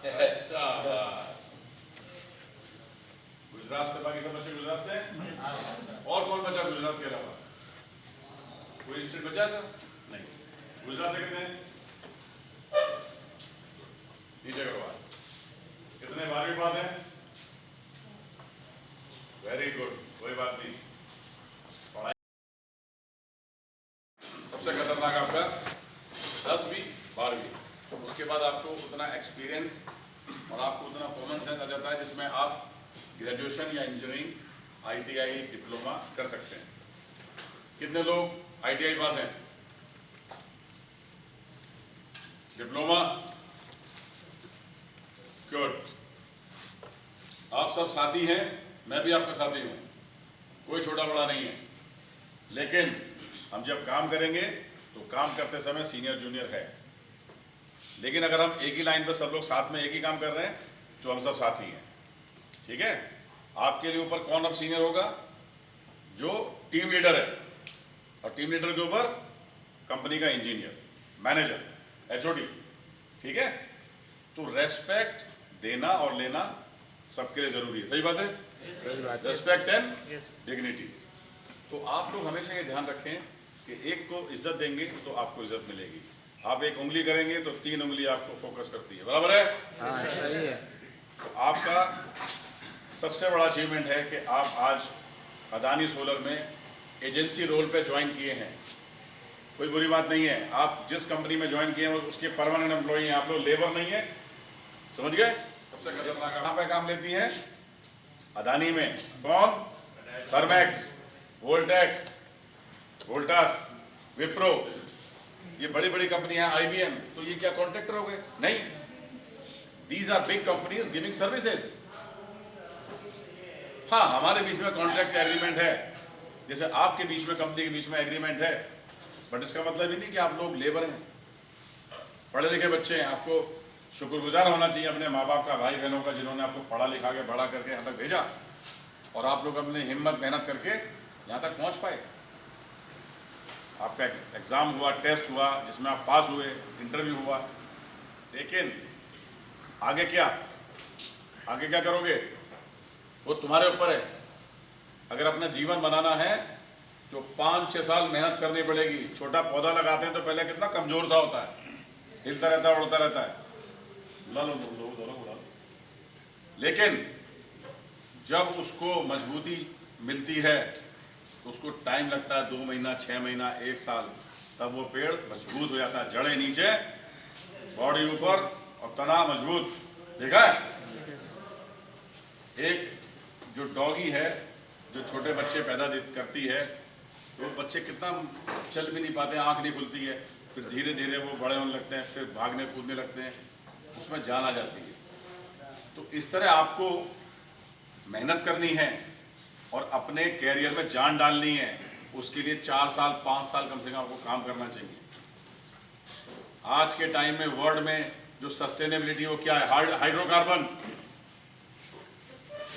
गुजरात से बाकी सब बच्चे गुजरात से? और कौन बचा गुजरात के अलावा? कोई स्टेट बचा सर? नहीं। गुजरात से कितने? नीचे करो बात। कितने 12वीं पास हैं? वेरी गुड, कोई बात नहीं। पढ़ाई सबसे खतरनाक आपका 10वीं 12वीं, तो उसके बाद आपको उतना एक्सपीरियंस और आपको उतना कॉमन सेंस आ जाता है जिसमें आप ग्रेजुएशन या इंजीनियरिंग, ITI, डिप्लोमा कर सकते हैं। कितने लोग ITI पास हैं? डिप्लोमा? गुड। आप सब साथी हैं, मैं भी आपका साथी हूं, कोई छोटा बड़ा नहीं है। लेकिन हम जब काम करेंगे तो काम करते समय सीनियर जूनियर है, लेकिन अगर हम एक ही लाइन पर सब लोग साथ में एक ही काम कर रहे हैं तो हम सब साथी हैं। ठीक है? आपके लिए ऊपर कौन अब सीनियर होगा? जो टीम लीडर है, और टीम लीडर के ऊपर कंपनी का इंजीनियर, मैनेजर, HOD। ठीक है? तो रेस्पेक्ट देना और लेना सबके लिए जरूरी है। सही बात है? Respect and dignity. तो आप लोग हमेशा ये ध्यान रखें कि एक को इज्जत देंगे तो आपको इज्जत मिलेगी। आप एक उंगली करेंगे तो 3 उंगली आपको फोकस करती है। बराबर है? हाँ, सही है। तो आपका सबसे बड़ा अचीवमेंट है कि आप आज अदानी सोलर में एजेंसी रोल पे ज्वाइन किए हैं। कोई बुरी बात नहीं है। आप जिस कंपनी में ज्वाइन किए हैं उसके परमानेंट एम्प्लॉई हैं, आप लोग लेबर नहीं है। समझ गए? सबसे खतरनाक कहाँ पे काम लेती हैं? अदानी में। कौन? थर्मैक्स, वोल्टेक्स, वोल्टास, विप्रो, ये बड़ी बड़ी कंपनियां, IBM। तो ये क्या कॉन्ट्रैक्टर हो गए? नहीं, these are big companies giving services. हाँ, हमारे बीच में कॉन्ट्रैक्ट एग्रीमेंट है, जैसे आपके बीच में, कंपनी के बीच में एग्रीमेंट है, बट इसका मतलब ही नहीं कि आप लोग लेबर हैं। पढ़े लिखे बच्चे हैं, आपको शुक्रगुजार होना चाहिए अपने माँ बाप का, भाई बहनों का, जिन्होंने आपको पढ़ा लिखा के बड़ा करके यहाँ तक भेजा, और आप लोग अपनी हिम्मत मेहनत करके यहाँ तक पहुँच पाए। आपका एग्ज़ाम हुआ, टेस्ट हुआ, जिसमें आप पास हुए, इंटरव्यू हुआ, लेकिन आगे क्या? आगे क्या करोगे वो तुम्हारे ऊपर है। अगर अपना जीवन बनाना है तो 5-6 साल मेहनत करनी पड़ेगी। छोटा पौधा लगाते हैं तो पहले कितना कमज़ोर सा होता है, हिलता रहता है, उड़ता रहता है, उड़ा लो दोनों उड़ा लो। लेकिन जब उसको मजबूती मिलती है तो उसको टाइम लगता है, 2 महीना, 6 महीना, 1 साल, तब वो पेड़ मजबूत हो जाता है। जड़ें नीचे, बॉडी ऊपर और तना मजबूत। देखा है? एक जो डॉगी है, जो छोटे बच्चे पैदा करती है, तो बच्चे कितना चल भी नहीं पाते, आंख नहीं खुलती है, फिर धीरे धीरे वो बड़े होने लगते हैं, फिर भागने कूदने लगते हैं, उसमें जान आ जाती है। तो इस तरह आपको मेहनत करनी है और अपने कैरियर में जान डालनी है। उसके लिए 4 साल 5 साल कम से कम आपको काम करना चाहिए। आज के टाइम में वर्ल्ड में जो सस्टेनेबिलिटी वो क्या है? Hydrocarbon,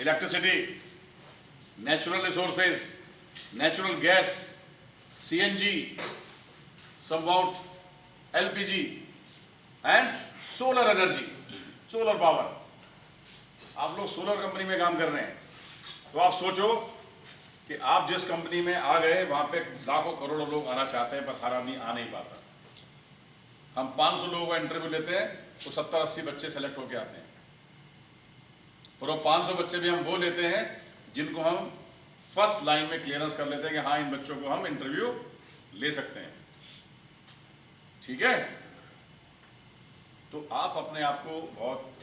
electricity, natural resources, natural gas, CNG, समवाउट LPG and solar energy, solar power. आप लोग सोलर कंपनी में काम कर रहे हैं, तो आप सोचो कि आप जिस कंपनी में आ गए वहां पे लाखों करोड़ों लोग आना चाहते हैं, पर हर आदमी आ नहीं पाता। हम 500 लोगों का इंटरव्यू लेते हैं तो 70-80 बच्चे सेलेक्ट होकर आते हैं, और वो 500 बच्चे भी हम वो लेते हैं जिनको हम फर्स्ट लाइन में क्लियरेंस कर लेते हैं कि हाँ, इन बच्चों को हम इंटरव्यू ले सकते हैं। ठीक है? तो आप अपने आप को बहुत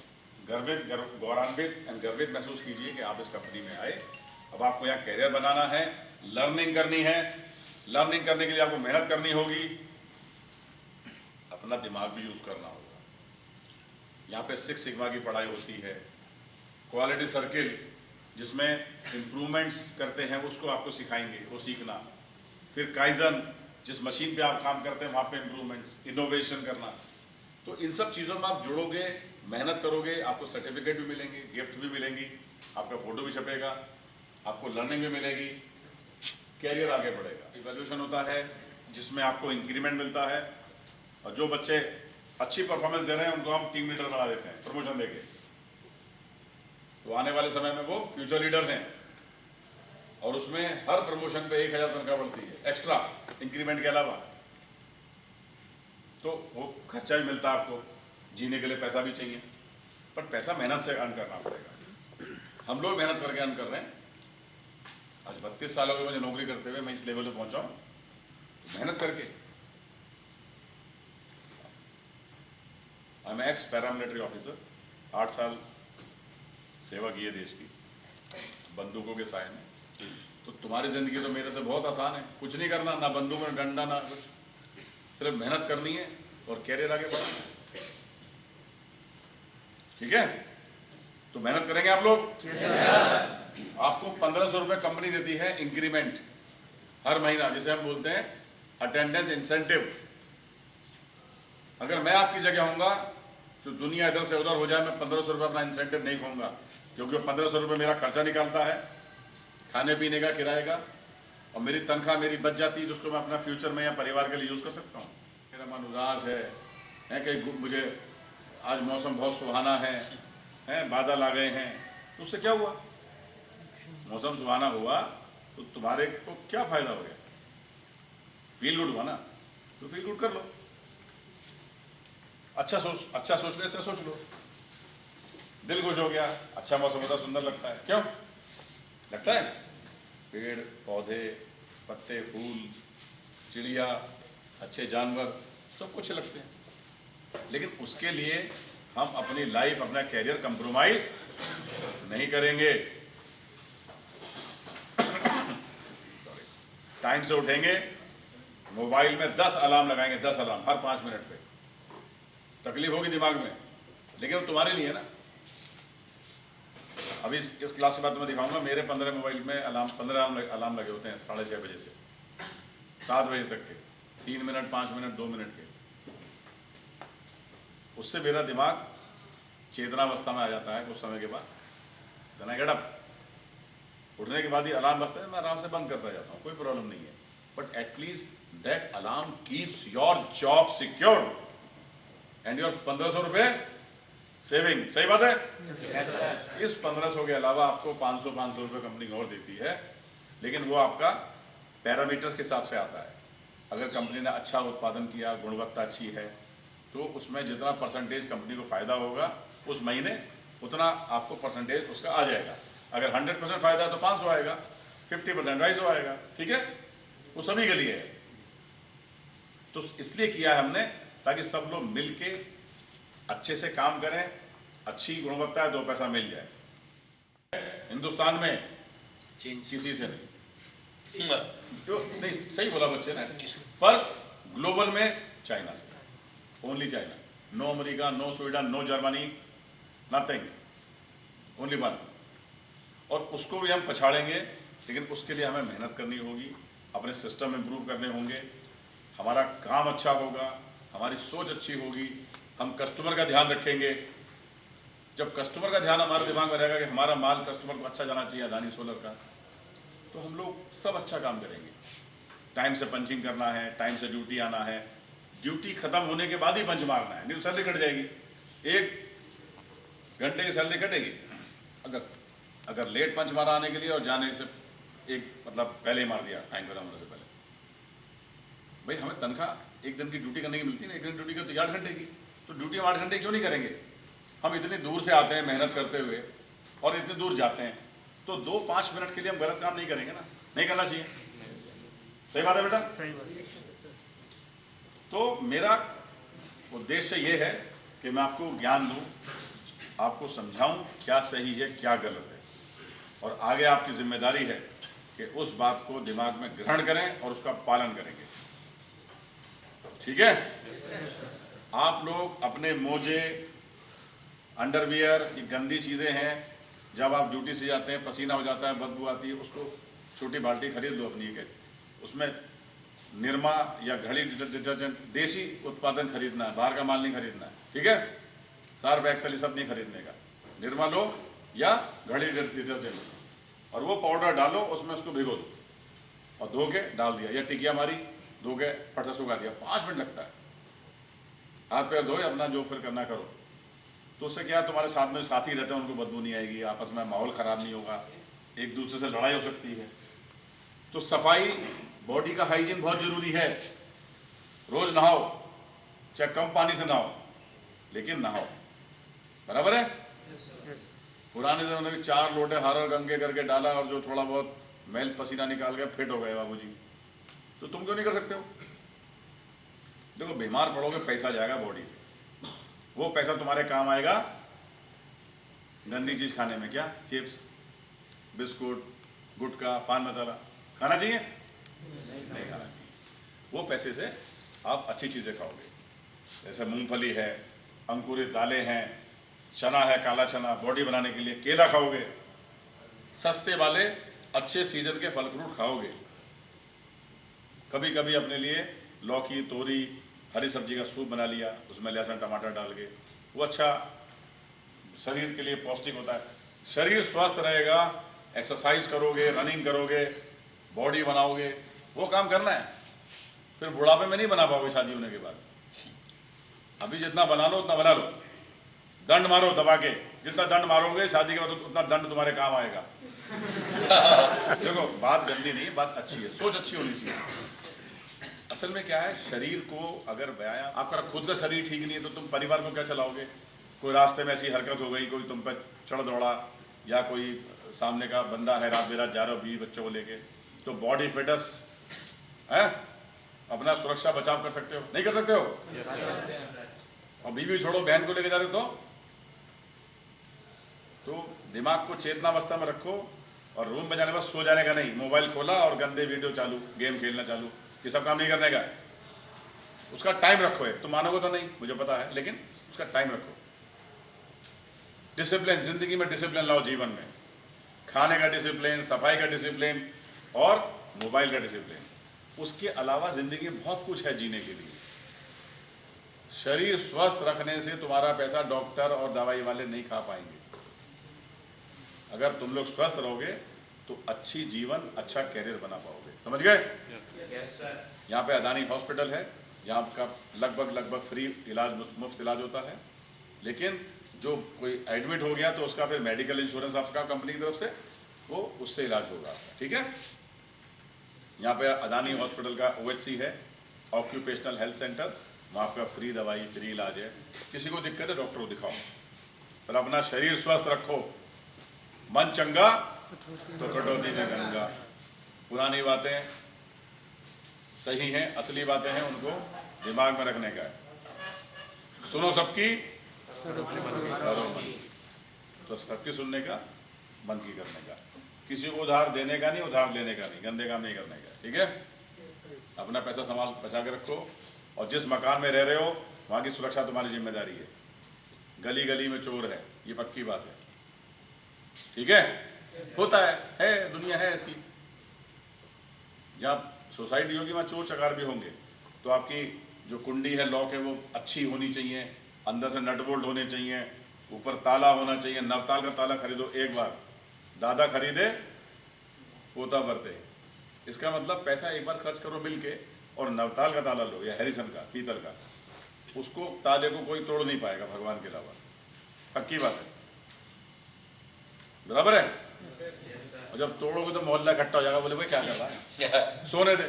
गौरवान्वित एंड गर्वित महसूस कीजिए कि आप इस कंपनी में आए। अब आपको यहाँ कैरियर बनाना है, लर्निंग करनी है। लर्निंग करने के लिए आपको मेहनत करनी होगी, अपना दिमाग भी यूज करना होगा। यहाँ पे 6 सिग्मा की पढ़ाई होती है, क्वालिटी सर्किल जिसमें इम्प्रूवमेंट्स करते हैं उसको आपको सिखाएंगे, वो सीखना। फिर काइजन, जिस मशीन पे आप काम करते हैं वहाँ पे इम्प्रूवमेंट्स, इनोवेशन करना। तो इन सब चीज़ों में आप जुड़ोगे, मेहनत करोगे, आपको सर्टिफिकेट भी मिलेंगे, गिफ्ट भी मिलेंगी, आपका फोटो भी छपेगा, आपको लर्निंग भी मिलेगी, कैरियर आगे बढ़ेगा। इवैल्यूएशन होता है जिसमें आपको इंक्रीमेंट मिलता है, और जो बच्चे अच्छी परफॉर्मेंस दे रहे हैं उनको हम टीम लीडर बना देते हैं प्रमोशन देके, तो आने वाले समय में वो फ्यूचर लीडर्स हैं। और उसमें हर प्रमोशन पे 1000 तनख्वाह बढ़ती है एक्स्ट्रा इंक्रीमेंट के अलावा, तो वो खर्चा भी मिलता है आपको, जीने के लिए पैसा भी चाहिए, पर पैसा मेहनत से अर्न करना पड़ेगा। हम लोग मेहनत करके अर्न कर रहे हैं। आज 32 साल हो गए मुझे नौकरी करते हुए, मैं इस लेवल पे पहुंचा हूं तो मेहनत करके। I am x paramilitary officer, 8 साल सेवा की है देश की बंदूकों के साए में। तो तुम्हारी जिंदगी तो मेरे से बहुत आसान है, कुछ नहीं करना, ना बंदूक में डंडा ना कुछ, सिर्फ मेहनत करनी है और कैरियर आगे बढ़ाना है। ठीक है, तो मेहनत करेंगे आप लोग। आपको 1500 रुपये कंपनी देती है इंक्रीमेंट हर महीना, जिसे हम बोलते हैं अटेंडेंस इंसेंटिव। अगर मैं आपकी जगह होऊंगा तो दुनिया इधर से उधर हो जाए, मैं 1500 रुपये अपना इंसेंटिव नहीं कहूँगा, क्योंकि 1500 रुपये मेरा खर्चा निकालता है, खाने पीने का, किराए का, और मेरी तनख्वाह मेरी बच जाती है, जिसको मैं अपना फ्यूचर में या परिवार के लिए यूज़ कर सकता हूँ। मेरा मन उदास है कि मुझे आज मौसम बहुत सुहाना है, बादल आ गए हैं, तो उससे क्या हुआ? मौसम सुहाना हुआ तो तुम्हारे को क्या फायदा हो गया? फील गुड हुआ ना, तो फील गुड कर लो। अच्छा सोचने से सोच लो, दिल खुश हो गया, अच्छा मौसम होता सुंदर लगता है, क्यों लगता है? पेड़ पौधे, पत्ते, फूल, चिड़िया, अच्छे जानवर, सब कुछ लगते हैं। लेकिन उसके लिए हम अपनी लाइफ, अपना कैरियर कंप्रोमाइज नहीं करेंगे। टाइम से उठेंगे, मोबाइल में 10 अलार्म लगाएंगे, 10 अलार्म हर 5 मिनट पे। तकलीफ होगी दिमाग में, लेकिन वो तुम्हारे लिए है ना। अभी इस क्लास के बाद मैं दिखाऊंगा, मेरे 15 मोबाइल में अलार्म, 15 अलार्म लगे होते हैं 6:30 बजे से 7 बजे तक के, 3 मिनट, 5 मिनट, 2 मिनट के। उससे मेरा दिमाग चेतनावस्था में आ जाता है कुछ समय के बाद। देन आई गेट अप, उठने के बाद ही अलार्म बजता है, मैं आराम से बंद करता जाता हूँ, कोई प्रॉब्लम नहीं है। But at least that alarm keeps your job secured and your 1500 रुपये सेविंग। सही बात है? इस 1500 के अलावा आपको 500 रुपये कंपनी और देती है, लेकिन वो आपका पैरामीटर्स के हिसाब से आता है। अगर कंपनी ने अच्छा उत्पादन किया, गुणवत्ता अच्छी है, तो उसमें जितना परसेंटेज कंपनी को फायदा होगा उस महीने, उतना आपको परसेंटेज उसका आ जाएगा। अगर 100% फायदा है तो 500 आएगा, 50% 250 आएगा। ठीक है, वो सभी के लिए है। तो इसलिए किया है हमने, ताकि सब लोग मिलके अच्छे से काम करें, अच्छी गुणवत्ता है, 2 पैसा मिल जाए। हिंदुस्तान में किसी से नहीं, तो नहीं, सही बोला बच्चे ने, पर ग्लोबल में चाइना से, only China. No America, no Sweden, no Germany, nothing, only one. और उसको भी हम पछाड़ेंगे, लेकिन उसके लिए हमें मेहनत करनी होगी, अपने सिस्टम इंप्रूव करने होंगे, हमारा काम अच्छा होगा, हमारी सोच अच्छी होगी, हम कस्टमर का ध्यान रखेंगे। जब कस्टमर का ध्यान हमारे दिमाग में रहेगा कि हमारा माल कस्टमर को अच्छा जाना चाहिए, अदानी सोलर का, तो हम लोग सब अच्छा काम करेंगे। टाइम से पंचिंग करना है, टाइम से ड्यूटी आना है, ड्यूटी खत्म होने के बाद ही पंच मारना है, नहीं तो सैलरी कट जाएगी। 1 घंटे की सैलरी कटेगी अगर लेट पंच मारा आने के लिए और जाने से पहले ही मार दिया टाइम खत्म होने से पहले। भाई हमें तनख्वाह 1 दिन की ड्यूटी करने की मिलती है ना, 1 दिन ड्यूटी करती है 8 घंटे की, तो ड्यूटी हम 8 घंटे क्यों नहीं करेंगे? हम इतनी दूर से आते हैं मेहनत करते हुए और इतनी दूर जाते हैं, तो 2-5 मिनट के लिए हम गलत काम नहीं करेंगे ना, नहीं करना चाहिए। सही बात है बेटा? सही बात। तो मेरा उद्देश्य ये है कि मैं आपको ज्ञान दूं, आपको समझाऊं क्या सही है क्या गलत है, और आगे आपकी जिम्मेदारी है कि उस बात को दिमाग में ग्रहण करें और उसका पालन करेंगे। ठीक है? आप लोग अपने मोजे, अंडरवियर, ये गंदी चीज़ें हैं, जब आप ड्यूटी से जाते हैं पसीना हो जाता है, बदबू आती है, उसको छोटी बाल्टी खरीद लो अपनी के, उसमें निरमा या घड़ी डिटर्जेंट, देसी उत्पादन खरीदना है, बाहर का माल नहीं खरीदना है। ठीक है? सर्फ एक्सेल ये सब नहीं खरीदने का, निरमा लो या घड़ी डिटर्जेंट, और वो पाउडर डालो उसमें, उसको भिगो दो और धो के डाल दिया, या टिकिया मारी, धो के फट से सुखा दिया, 5 मिनट लगता है। हाथ पैर धोए, अपना जो फिर करना करो। तो उससे क्या, तुम्हारे साथ में साथी रहते हैं, उनको बदबू नहीं आएगी, आपस में माहौल ख़राब नहीं होगा, एक दूसरे से लड़ाई हो सकती है। तो सफाई, बॉडी का हाइजीन बहुत ज़रूरी है। रोज़ नहाओ, चाहे कम पानी से नहाओ, लेकिन नहाओ, बराबर है। पुराने ज़माने में 4 लोटे हर हर गंगे करके डाला और जो थोड़ा बहुत मैल पसीना निकाल के फिट हो गए बाबूजी, तो तुम क्यों नहीं कर सकते हो? देखो, बीमार पड़ोगे, पैसा जाएगा बॉडी से, वो पैसा तुम्हारे काम आएगा गंदी चीज़ खाने में। क्या? चिप्स, बिस्कुट, गुटखा, पान मसाला खाना चाहिए? नहीं खाना चाहिए। वो पैसे से आप अच्छी चीज़ें खाओगे, जैसे मूंगफली है, अंकुरित दालें हैं, चना है, काला चना बॉडी बनाने के लिए, केला खाओगे, सस्ते वाले अच्छे सीजन के फल फ्रूट खाओगे। कभी कभी अपने लिए लौकी, तोरी, हरी सब्जी का सूप बना लिया, उसमें लहसुन टमाटर डाल के, वो अच्छा शरीर के लिए पौष्टिक होता है। शरीर स्वस्थ रहेगा, एक्सरसाइज करोगे, रनिंग करोगे, बॉडी बनाओगे, वो काम करना है। फिर बुढ़ापे में नहीं बना पाओगे शादी होने के बाद। अभी जितना बना लो उतना बना लो, दंड मारो दबा के, जितना दंड मारोगे शादी के बाद उतना दंड तुम्हारे काम आएगा। देखो, बात गंदी नहीं है, बात अच्छी है, सोच अच्छी होनी चाहिए। असल में क्या है, शरीर को अगर व्यायाम, आपका खुद का शरीर ठीक नहीं है तो तुम परिवार को क्या चलाओगे? कोई रास्ते में ऐसी हरकत हो गई, कोई तुम पर चढ़ दौड़ा, या कोई सामने का बंदा है, रात बेरात जा रहे हो बीवी बच्चों को लेके, तो बॉडी फिटनेस है, अपना सुरक्षा बचाव कर सकते हो? नहीं कर सकते हो? और बीवी छोड़ो, बहन को लेके जा रहे हो तो दिमाग को चेतनावस्था में रखो, और रूम में जाने के बाद सो जाने का नहीं, मोबाइल खोला और गंदे वीडियो चालू, गेम खेलना चालू, ये सब काम नहीं करने का। उसका टाइम रखो। तुम मानोगे तो नहीं, मुझे पता है, लेकिन उसका टाइम रखो। डिसिप्लिन, जिंदगी में डिसिप्लिन लाओ, जीवन में खाने का डिसिप्लिन, सफाई का डिसिप्लिन और मोबाइल का डिसिप्लिन। उसके अलावा जिंदगी में बहुत कुछ है जीने के लिए। शरीर स्वस्थ रखने से तुम्हारा पैसा डॉक्टर और दवाई वाले नहीं खा पाएंगे। अगर तुम लोग स्वस्थ रहोगे तो अच्छी जीवन, अच्छा कैरियर बना पाओगे। समझ गए? यहाँ पे अदानी हॉस्पिटल है, जहाँ आपका लगभग फ्री इलाज, मुफ्त इलाज होता है। लेकिन जो कोई एडमिट हो गया तो उसका फिर मेडिकल इंश्योरेंस आपका कंपनी की तरफ से, वो उससे इलाज होगा। ठीक है? यहाँ पे अदानी हॉस्पिटल का OHC है, ऑक्यूपेशनल हेल्थ सेंटर, वहाँ आपका फ्री दवाई, फ्री इलाज है। किसी को दिक्कत है डॉक्टर को दिखाओ। पर अपना शरीर स्वस्थ रखो, मन चंगा तो कटौती में गंगा। पुरानी बातें सही हैं, असली बातें हैं, उनको दिमाग में रखने का है। सुनो सबकी, तो सबकी सुनने का, मन की करने का। किसी को उधार देने का नहीं, उधार लेने का नहीं, गंदे काम नहीं करने का। ठीक है? अपना पैसा संभाल, बचा के रखो। और जिस मकान में रह रहे हो वहाँ की सुरक्षा तुम्हारी जिम्मेदारी है। गली गली में चोर है, ये पक्की बात है। ठीक है? होता है, दुनिया है ऐसी। जब सोसाइटी होगी वहाँ चोर चकार भी होंगे, तो आपकी जो कुंडी है, लॉक है, वो अच्छी होनी चाहिए, अंदर से नट बोल्ट होने चाहिए, ऊपर ताला होना चाहिए। नवताल का ताला खरीदो एक बार, दादा खरीदे पोता भरते। इसका मतलब पैसा एक बार खर्च करो मिलके, और नवताल का ताला लो, या हैरिसन का, पीतल का, उसको ताले को कोई तोड़ नहीं पाएगा भगवान के अलावा। पक्की बात है, बराबर है? और जब तोड़ोगे तो मोहल्ला इकट्ठा हो जाएगा, बोले भाई क्या कर रहा है, सोने दे।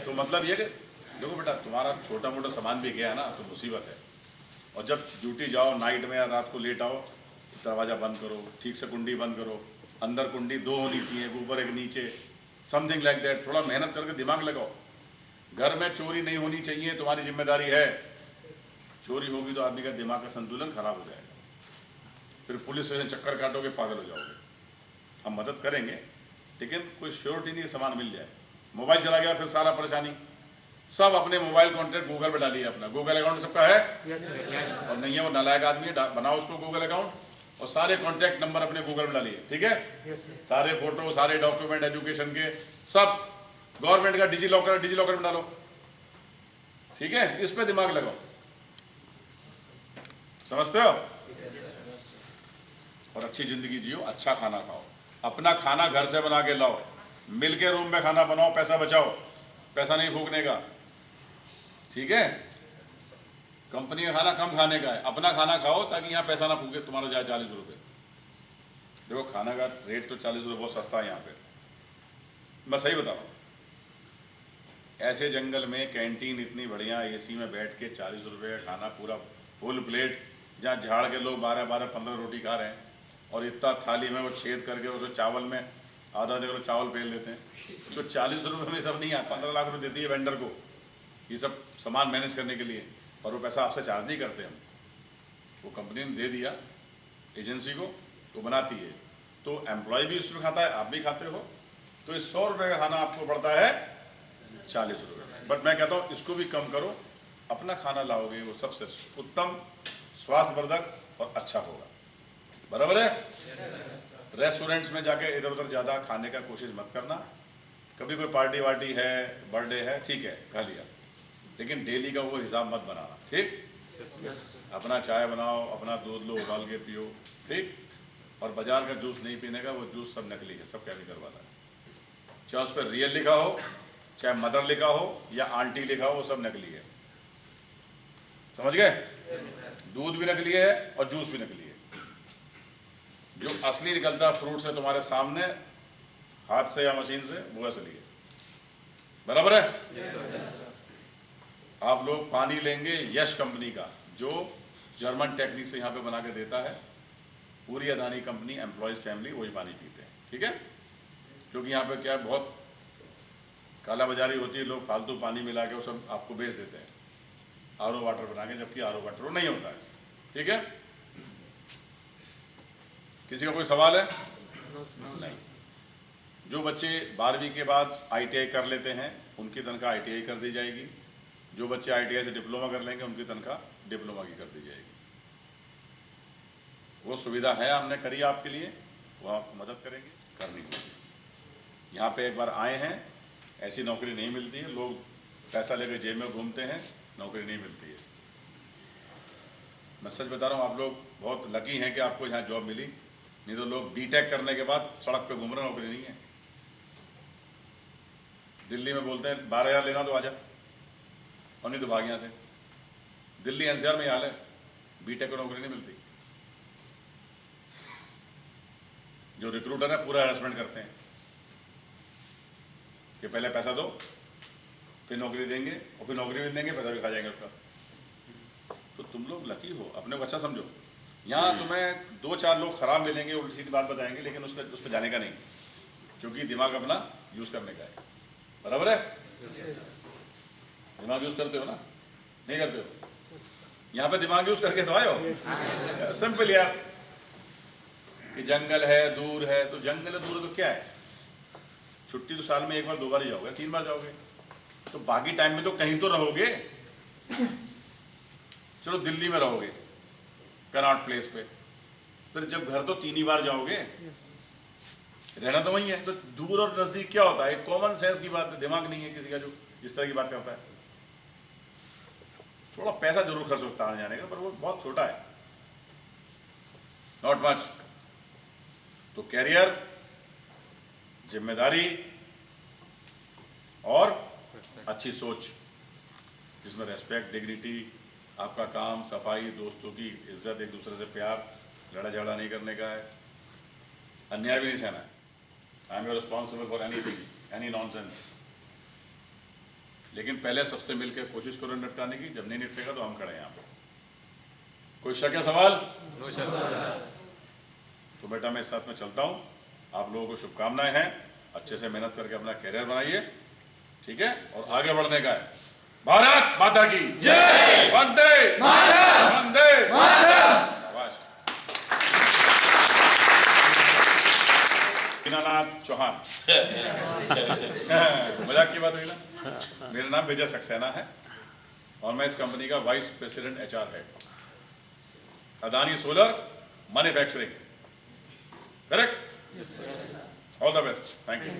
तो मतलब ये कि देखो बेटा, तुम्हारा छोटा मोटा सामान भी गया ना तो मुसीबत है। और जब ड्यूटी जाओ, नाइट में या रात को लेट आओ, दरवाज़ा बंद करो, ठीक से कुंडी बंद करो, अंदर कुंडी 2 होनी चाहिए, ऊपर एक नीचे, समथिंग लाइक दैट। थोड़ा मेहनत करके दिमाग लगाओ। घर में चोरी नहीं होनी चाहिए, तुम्हारी जिम्मेदारी है। चोरी होगी तो आदमी का दिमाग का संतुलन खराब हो जाएगा, फिर पुलिस स्टेशन चक्कर काटोगे, पागल हो जाओगे। हम मदद करेंगे, लेकिन कोई श्योरिटी नहीं, सामान मिल जाए। मोबाइल चला गया फिर सारा परेशानी। सब अपने मोबाइल कॉन्टैक्ट गूगल पे डालिए, अपना गूगल अकाउंट सबका है, और नहीं है वो नालायक आदमी है, बनाओ उसको गूगल अकाउंट, और सारे कॉन्टैक्ट नंबर अपने गूगल में डालिए। ठीक है? सारे फोटो, सारे डॉक्यूमेंट एजुकेशन के, सब गवर्नमेंट का डिजी लॉकर में डालो। ठीक है? इस पे दिमाग लगाओ। समझते हो? और अच्छी जिंदगी जियो, अच्छा खाना खाओ, अपना खाना घर से बना के लाओ, मिल के रूम में खाना बनाओ, पैसा बचाओ, पैसा नहीं फूकने का। ठीक है? कंपनी का खाना कम खाने का है, अपना खाना खाओ ताकि यहाँ पैसा ना फूके, तुम्हारा जाए 40 रुपये। देखो खाना का रेट तो 40 रुपये बहुत सस्ता है यहाँ पे, मैं सही बता रहा हूँ। ऐसे जंगल में कैंटीन इतनी बढ़िया एसी में बैठ के 40 रुपये का खाना, पूरा फुल प्लेट, जहाँ झाड़ के लोग 12-12-15 रोटी खा रहे हैं, और इतना थाली में वो छेद करके उसे चावल में आधा किलो चावल पेल लेते हैं। तो 40 रुपये में सब नहीं आता। 15 लाख रुपये देती है वेंडर को ये सब सामान मैनेज करने के लिए, और वो पैसा आपसे चार्ज नहीं करते हम, वो कंपनी ने दे दिया एजेंसी को, तो बनाती है, तो एम्प्लॉय भी उसमें खाता है, आप भी खाते हो, तो इस 100 रुपये का खाना आपको पड़ता है 40 रुपये। बट मैं कहता हूँ इसको भी कम करो, अपना खाना लाओगे वो सबसे उत्तम, स्वास्थ्यवर्धक और अच्छा होगा। बराबर है? रेस्टोरेंट्स में जाके इधर उधर ज़्यादा खाने का कोशिश मत करना। कभी कोई पार्टी वार्टी है, बर्थडे है, ठीक है खा लिया, लेकिन डेली का वो हिसाब मत बनाना, ठीक? अपना चाय बनाओ, अपना दूध लो उबाल के पियो, ठीक? और बाजार का जूस नहीं पीने का, वो जूस सब नकली है, सब केमिकल वाला है। चाहे उस पर रियल लिखा हो, चाहे मदर लिखा हो या आंटी लिखा हो, वो सब नकली है। समझ गए? दूध भी नकली है और जूस भी नकली है। जो असली निकलता फ्रूट से तुम्हारे सामने, हाथ से या मशीन से, वो असली है। बराबर है? आप लोग पानी लेंगे यश कंपनी का, जो जर्मन टेक्निक से यहाँ पे बना के देता है, पूरी अदानी कंपनी, एम्प्लॉयज़ फैमिली वही पानी पीते हैं, ठीक है? क्योंकि यहाँ पे क्या है, बहुत काला बाजारी होती है, लोग फालतू पानी मिला के वो सब आपको बेच देते हैं आरओ वाटर बना के, जबकि आरओ वाटर वो नहीं होता है, ठीक है? किसी का कोई सवाल है? नहीं। जो बच्चे 12वीं के बाद ITI कर लेते हैं उनकी तनख्वाह ITI कर दी जाएगी। जो बच्चे ITI से डिप्लोमा कर लेंगे उनकी तनख्वाह डिप्लोमा की कर दी जाएगी। वो सुविधा है, हमने करी आपके लिए, वो आपको मदद करेंगे, करनी होगी। यहाँ पे एक बार आए हैं, ऐसी नौकरी नहीं मिलती है, लोग पैसा लेकर जेब में घूमते हैं, नौकरी नहीं मिलती है। मैं सच बता रहा हूँ, आप लोग बहुत लकी हैं कि आपको यहाँ जॉब मिली, नहीं तो लोग B.Tech करने के बाद सड़क पे घूम रहे, नौकरी नहीं है। दिल्ली में बोलते हैं 12,000 लेना तो आजा, और नहीं तो भाग यहाँ से। दिल्ली NCR में हाल है, B.Tech को नौकरी नहीं मिलती। जो रिक्रूटर है पूरा हैरेसमेंट करते हैं कि पहले पैसा दो, फिर नौकरी देंगे, और फिर नौकरी भी देंगे, पैसा भी खा जाएंगे उसका। तो तुम लोग लकी हो, अपने को अच्छा समझो। यहाँ तुम्हें 2-4 लोग खराब मिलेंगे, उल्टी सीधी बात बताएंगे, लेकिन उस पर जाने का नहीं, क्योंकि दिमाग अपना यूज़ करने का है। बराबर है? दिमाग यूज़ करते हो ना? नहीं करते हो? यहाँ पे दिमाग यूज़ करके तो आए हो। सिंपल यार, कि जंगल है, दूर है, तो जंगल है, दूर है तो क्या है? छुट्टी तो साल में 1 बार 2 बार ही जाओगे, 3 बार जाओगे, तो बाकी टाइम में तो कहीं तो रहोगे। चलो दिल्ली में रहोगे कनॉट प्लेस पे, फिर जब घर तो 3 ही बार जाओगे, रहना तो वही है। तो दूर और नजदीक क्या होता है? कॉमन सेंस की बात है, दिमाग नहीं है किसी का जो इस तरह की बात करता है। थोड़ा पैसा जरूर खर्च होता है आने जाने का, पर वो बहुत छोटा है, नॉट मच। तो कैरियर, जिम्मेदारी और अच्छी सोच, जिसमें रेस्पेक्ट, डिग्निटी, आपका काम, सफाई, दोस्तों की इज्जत, एक दूसरे से प्यार, लड़ा झगड़ा नहीं करने का है, अन्याय भी नहीं सहना है। I am responsible for anything, any nonsense. लेकिन पहले सबसे मिलकर कोशिश करो निपटाने की, जब नहीं निपटेगा तो हम खड़े हैं यहाँ पे। कोई शक या सवाल? तो बेटा मैं इस साथ में चलता हूँ, आप लोगों को शुभकामनाएं हैं, अच्छे से मेहनत करके अपना कैरियर बनाइए, ठीक है? और आगे बढ़ने का है। भारत माता की जय, वंदे मातरम, वंदे मातरम। दीनानाथ चौहान। मजाक की बात हुई ना? मेरा नाम विजय सक्सेना है और मैं इस कंपनी का वाइस प्रेसिडेंट HR है, Adani solar manufacturing. Correct? All the best, thank you.